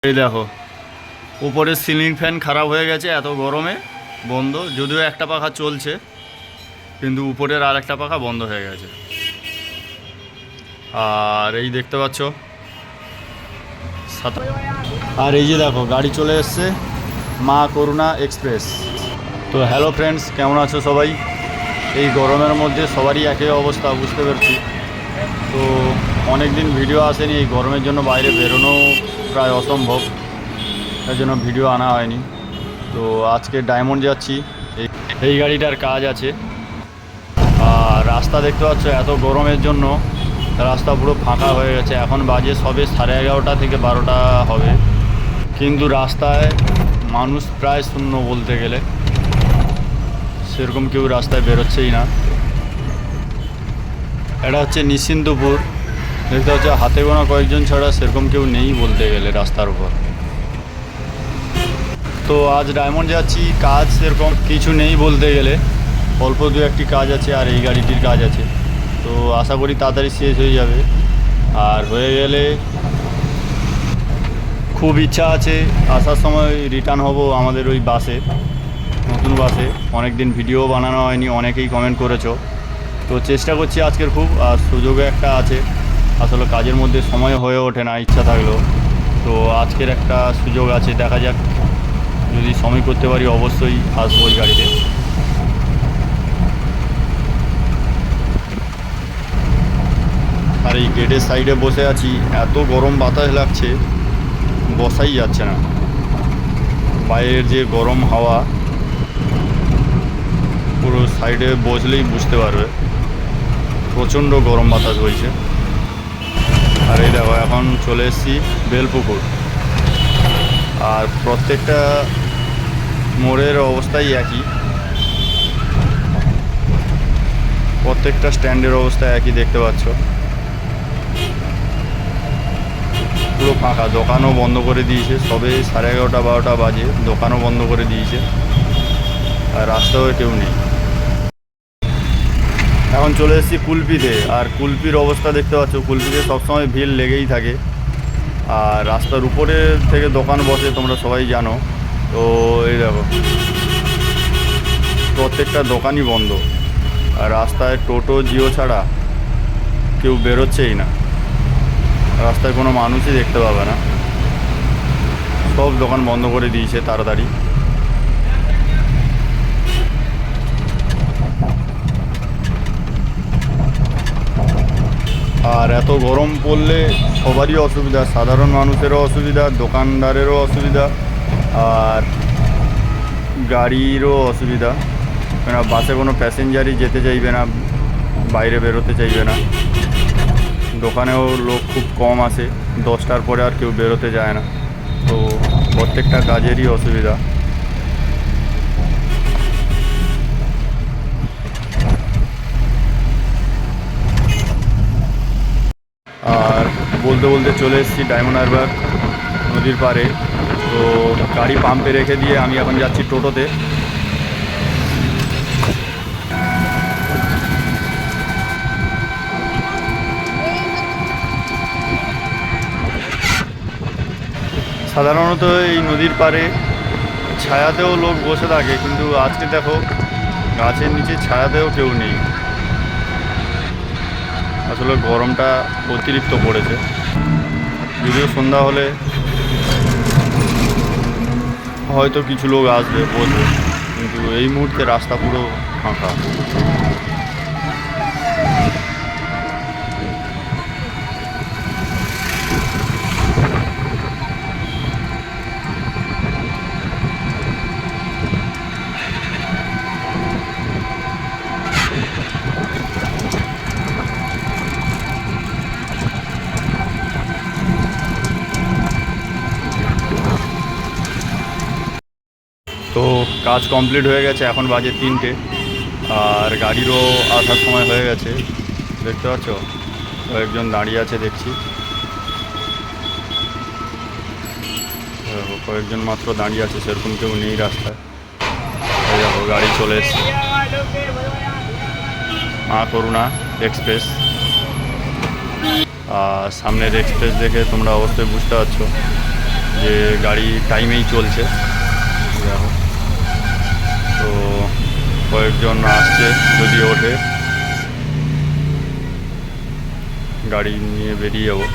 এই দেখো উপরের সিলিং ফ্যান খারাপ হয়ে গেছে এত গরমে, বন্ধ। যদিও একটা পাখা চলছে কিন্তু উপরের আর একটা পাখা বন্ধ হয়ে গেছে। আর এই দেখতে পাচ্ছ আর এই যে দেখো গাড়ি চলে এসছে, মা করুণা এক্সপ্রেস। তো হ্যালো ফ্রেন্ডস, কেমন আছো সবাই? এই গরমের মধ্যে সবারই একই অবস্থা, বুঝতে পারছি। তো অনেক দিন ভিডিও আসেনি, এই গরমের জন্য বাইরে বেরোনো প্রায় অসম্ভব, তার জন্য ভিডিও আনা হয়নি। তো আজকে ডায়মন্ড যাচ্ছি, এই গাড়িটার কাজ আছে। আর রাস্তা দেখতে পাচ্ছ, এত গরমের জন্য রাস্তা পুরো ফাঁকা হয়ে গেছে। এখন বাজে সবে 11:30 থেকে 12টা হবে, কিন্তু রাস্তায় মানুষ প্রায় শূন্য বলতে গেলে। সেরকম কেউ রাস্তায় বেরোচ্ছেই না। এটা হচ্ছে নিশ্চিন্তপুর, দেখতে হচ্ছে হাতে গোনা কয়েকজন ছাড়া সেরকম কেউ নেই বলতে গেলে রাস্তার উপর। তো আজ ডায়মন্ড যাচ্ছি, কাজ সেরকম কিছু নেই বলতে গেলে, অল্প দু একটি কাজ আছে আর এই গাড়িটির কাজ আছে। তো আশা করি তাড়াতাড়ি শেষ হয়ে যাবে। আর হয়ে গেলে খুব ইচ্ছা আছে আসার সময় রিটার্ন হব আমাদের ওই বাসে, নতুন বাসে। অনেক দিন ভিডিও বানানো হয়নি, অনেকেই কমেন্ট করেছো। তো চেষ্টা করছি আজকের খুব, আর সুযোগও একটা আছে। আসলে কাজের মধ্যে সময় হয়ে ওঠে না ইচ্ছা থাকলেও। তো আজকের একটা সুযোগ আছে, দেখা যাক, যদি সময় করতে পারি অবশ্যই আসবো ওই গাড়িতে। আর এই গেটের সাইডে বসে আছি, এত গরম বাতাস লাগছে, বসাই যাচ্ছে না। বাইরের যে গরম হাওয়া, পুরো সাইডে বসলেই বুঝতে পারবে প্রচণ্ড গরম বাতাস বইছে। আর এই দেখো এখন চলে এসেছি বেলপুকুর। আর প্রত্যেকটা মোড়ের অবস্থাই একই, প্রত্যেকটা স্ট্যান্ডের অবস্থা একই, দেখতে পাচ্ছ পুরো ফাঁকা। দোকানও বন্ধ করে দিয়েছে, সবে 11:30 12টা বাজে, দোকানও বন্ধ করে দিয়েছে। আর রাস্তাও কেউ নেই। এখন চলে এসেছি কুলপিতে। আর কুলপির অবস্থা দেখতে পাচ্ছ, কুলপিতে সবসময় ভিড় লেগেই থাকে। আর রাস্তার উপরে থেকে দোকান বসে, তোমরা সবাই জানো। তো এই দেখো প্রত্যেকটা দোকানই বন্ধ। আর রাস্তায় টোটো জিও ছাড়া কেউ বেরোচ্ছেই না, রাস্তায় কোনো মানুষই দেখতে পাবে না, সব দোকান বন্ধ করে দিয়েছে তাড়াতাড়ি। আর এত গরম পড়লে সবারই অসুবিধা, সাধারণ মানুষেরও অসুবিধা, দোকানদারেরও অসুবিধা, আর গাড়িরও অসুবিধা। কেন বাসে কোনো প্যাসেঞ্জারই যেতে চাইবে না, বাইরে বেরোতে চাইবে না। দোকানেও লোক খুব কম আসে, 10টার পরে আর কেউ বেরোতে যায় না। তো প্রত্যেকটা কাজেরই অসুবিধা। আর বলতে বলতে চলে এসেছি ডায়মন্ড হারবার নদীর পাড়ে। তো গাড়ি পাম্পে রেখে দিয়ে আমি এখন যাচ্ছি টোটোতে। সাধারণত এই নদীর পাড়ে ছায়াতেও লোক বসে থাকে, কিন্তু আজকে দেখো গাছের নিচে ছায়াতেও কেউ নেই। আসলে গরমটা অতিরিক্ত পড়েছে। যদিও সন্ধ্যা হলে হয়তো কিছু লোক আসবে, বসবে, কিন্তু এই মুহূর্তে রাস্তা পুরো ফাঁকা। তো কাজ কমপ্লিট হয়ে গেছে, এখন বাজে 3টে। আর গাড়িরও আসার সময় হয়ে গেছে, দেখতে পাচ্ছ কয়েকজন দাঁড়িয়ে আছে দেখছি। কয়েকজন মাত্র দাঁড়িয়ে আছে, সেরকম কেউ নেই রাস্তায়। দেখো গাড়ি চলে এসছে, মা করুণা এক্সপ্রেস। আর সামনের এক্সপ্রেস দেখে তোমরা অবশ্যই বুঝতে পারছো যে গাড়ি টাইমেই চলছে। দেখো, তো কয়েকজন আসছে, যদি ওঠে গাড়ি নিয়ে বেরিয়ে যাবো।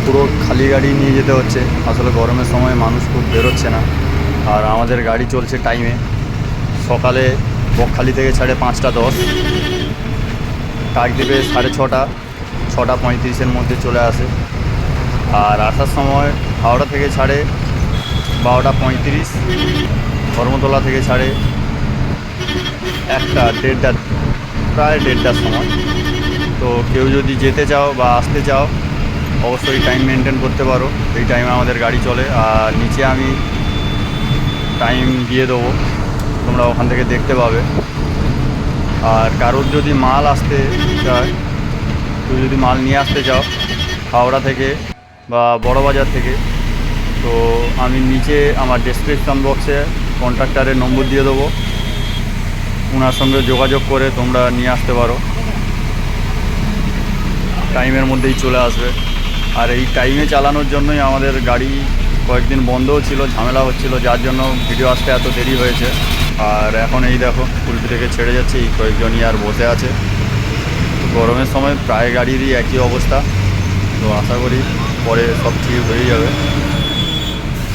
পুরো খালি গাড়ি নিয়ে যেতে হচ্ছে, আসলে গরমের সময় মানুষ খুব বেরোচ্ছে না। আর আমাদের গাড়ি চলছে টাইমে, সকালে বকখালি থেকে ছাড়ে 5টা 10, কাকদ্বীপে 6:30, 6:35-এর মধ্যে চলে আসে। আর আসার সময় হাওড়া থেকে ছাড়ে 12:35, ধর্মতলা থেকে ছাড়ে 1টা 1:30, প্রায় 1:30টার সময়। তো কেউ যদি যেতে চাও বা আসতে চাও অবশ্যই টাইম মেনটেন করতে পারো, এই টাইমে আমাদের গাড়ি চলে। আর নিচে আমি টাইম দিয়ে দেবো, তোমরা ওখান থেকে দেখতে পাবে। আর কারোর যদি মাল আসতে চায়, কেউ যদি মাল নিয়ে আসতে চাও হাওড়া থেকে বা বড়বাজার থেকে, তো আমি নিচে আমার ডেসক্রিপশন বক্সে কন্ট্রাক্টরের নম্বর দিয়ে দেবো, ওনার সঙ্গে যোগাযোগ করে তোমরা নিয়ে আসতে পারো, টাইমের মধ্যেই চলে আসবে। আর এই টাইমে চালানোর জন্যই আমাদের গাড়ি কয়েকদিন বন্ধও ছিল, ঝামেলা হচ্ছিল, যার জন্য ভিডিও আসতে এত দেরি হয়েছে। আর এখন এই দেখো কুলপি থেকে ছেড়ে যাচ্ছে, এই কয়েকজনই আর বসে আছে। গরমের সময় প্রায় গাড়িরই একই অবস্থা, তো আশা করি পরে সব ঠিক হয়ে যাবে।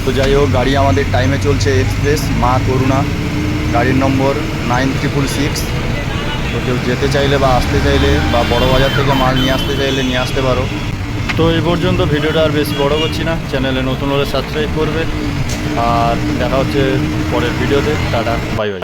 তো যাই হোক, গাড়ি আমাদের টাইমে চলছে, এক্সপ্রেস মা করুণা, গাড়ির নম্বর 9666। তো কেউ যেতে চাইলে বা আসতে চাইলে বা বড়বাজার থেকে মাল নিয়ে আসতে চাইলে নিয়ে আসতে পারো। তো এই পর্যন্ত, ভিডিওটা আর বেশি বড় করছি না, চ্যানেলে নতুন হলে সাবস্ক্রাইব করবে। আর দেখা হচ্ছে পরের ভিডিওতে, টাটা, বাই বাই।